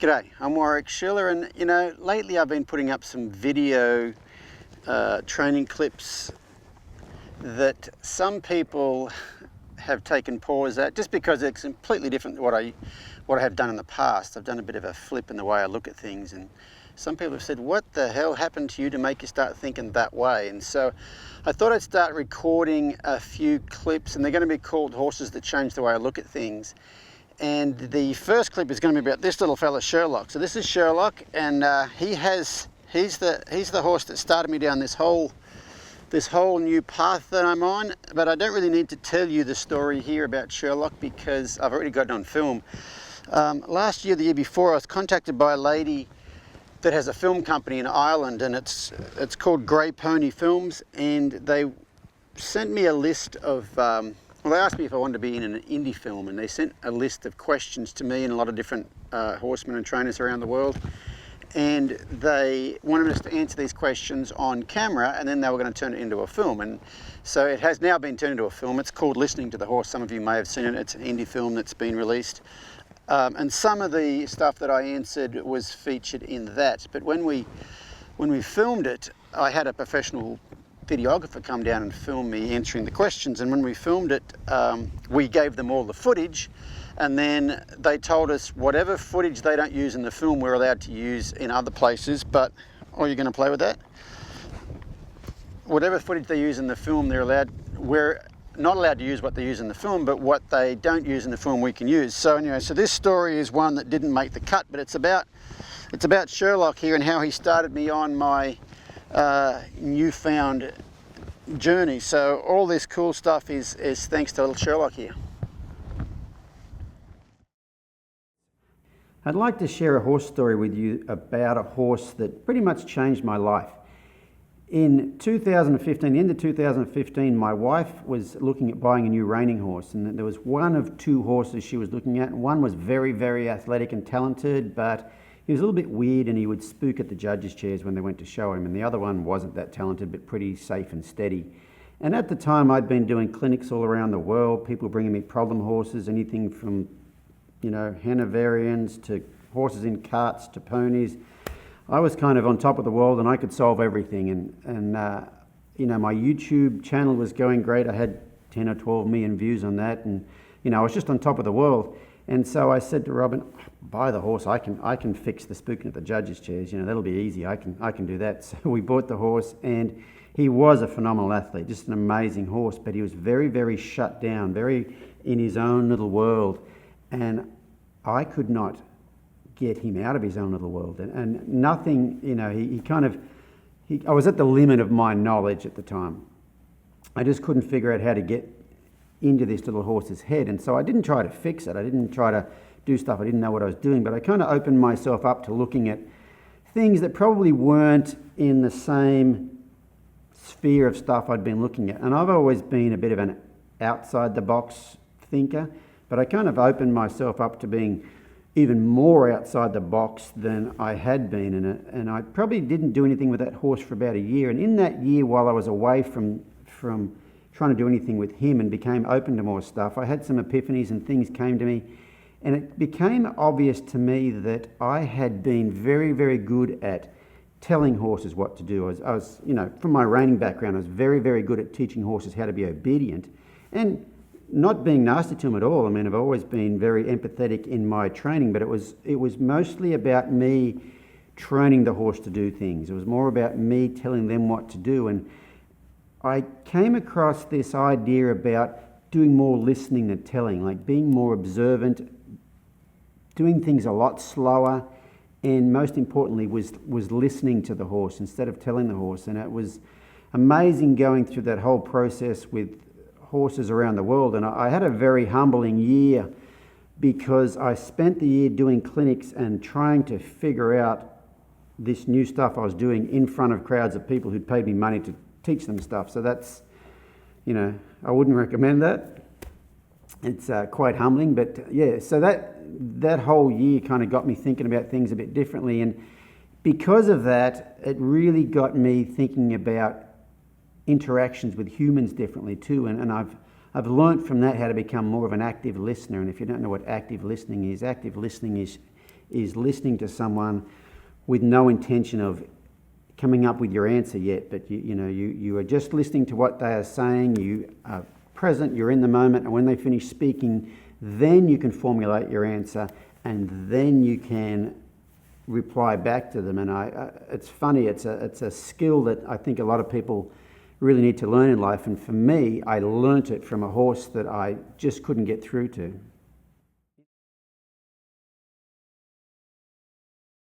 G'day, I'm Warwick Schiller, and lately I've been putting up some video training clips that some people have taken pause at, just because it's completely different to what I have done in the past. I've done a bit of a flip in the way I look at things, and some people have said, what the hell happened to you to make you start thinking that way? And so I thought I'd start recording a few clips, and they're going to be called Horses That Change the Way I Look at Things. And the first clip is going to be about this little fella, Sherlock. So this is Sherlock, and he's the horse that started me down this whole new path that I'm on. But I don't really need to tell you the story here about Sherlock because I've already got it on film. Last year, the year before, I was contacted by a lady that has a film company in Ireland, and it's called Grey Pony Films, and they sent me a list of well, they asked me if I wanted to be in an indie film, and they sent a list of questions to me and a lot of different horsemen and trainers around the world, and they wanted us to answer these questions on camera, and then they were going to turn it into a film. And so it has now been turned into a film. It's called Listening to the Horse. Some of you may have seen it. It's an indie film that's been released, and some of the stuff that I answered was featured in that. But when we filmed it, I had a professional videographer come down and film me answering the questions, and when we filmed it, we gave them all the footage, and then they told us whatever footage they don't use in the film we're allowed to use in other places. But you're going to play with that? Whatever footage they use in the film, we're not allowed to use what they use in the film, but what they don't use in the film we can use. So anyway, so this story is one that didn't make the cut, but it's about Sherlock here and how he started me on my newfound journey. So all this cool stuff is thanks to little Sherlock here. I'd like to share a horse story with you about a horse that pretty much changed my life. In 2015, the end of 2015, my wife was looking at buying a new reining horse, and there was one of two horses she was looking at. One was very, very athletic and talented, but he was a little bit weird, and he would spook at the judges' chairs when they went to show him. And the other one wasn't that talented, but pretty safe and steady. And at the time, I'd been doing clinics all around the world, people bringing me problem horses, anything from, Hanoverians to horses in carts to ponies. I was kind of on top of the world, and I could solve everything. And my YouTube channel was going great. I had 10 or 12 million views on that, and I was just on top of the world. And so I said to Robin, buy the horse. I can fix the spooking at the judges' chairs. That'll be easy. I can do that. So we bought the horse, and he was a phenomenal athlete, just an amazing horse. But he was very, very shut down, very in his own little world, and I could not get him out of his own little world. And nothing. I was at the limit of my knowledge at the time. I just couldn't figure out how to get into this little horse's head, and so I didn't try to fix it. I didn't try to do stuff I didn't know what I was doing, but I kind of opened myself up to looking at things that probably weren't in the same sphere of stuff I'd been looking at. And I've always been a bit of an outside the box thinker, but I kind of opened myself up to being even more outside the box than I had been, and I probably didn't do anything with that horse for about a year. And in that year, while I was away from trying to do anything with him and became open to more stuff, I had some epiphanies and things came to me, and it became obvious to me that I had been very, very good at telling horses what to do. I was from my reining background, I was very, very good at teaching horses how to be obedient and not being nasty to them at all. I mean, I've always been very empathetic in my training, but it was mostly about me training the horse to do things. It was more about me telling them what to do. And I came across this idea about doing more listening than telling, like being more observant, doing things a lot slower, and most importantly was listening to the horse instead of telling the horse. And it was amazing going through that whole process with horses around the world. And I had a very humbling year because I spent the year doing clinics and trying to figure out this new stuff I was doing in front of crowds of people who'd paid me money to teach them stuff. So that's, I wouldn't recommend that. It's quite humbling, but yeah, so that whole year kind of got me thinking about things a bit differently. And because of that, it really got me thinking about interactions with humans differently too. And I've learned from that how to become more of an active listener. And if you don't know what active listening is is listening to someone with no intention of coming up with your answer yet, but you are just listening to what they are saying. You are present, you're in the moment, and when they finish speaking, then you can formulate your answer, and then you can reply back to them. And it's funny, it's a skill that I think a lot of people really need to learn in life, and for me, I learnt it from a horse that I just couldn't get through to.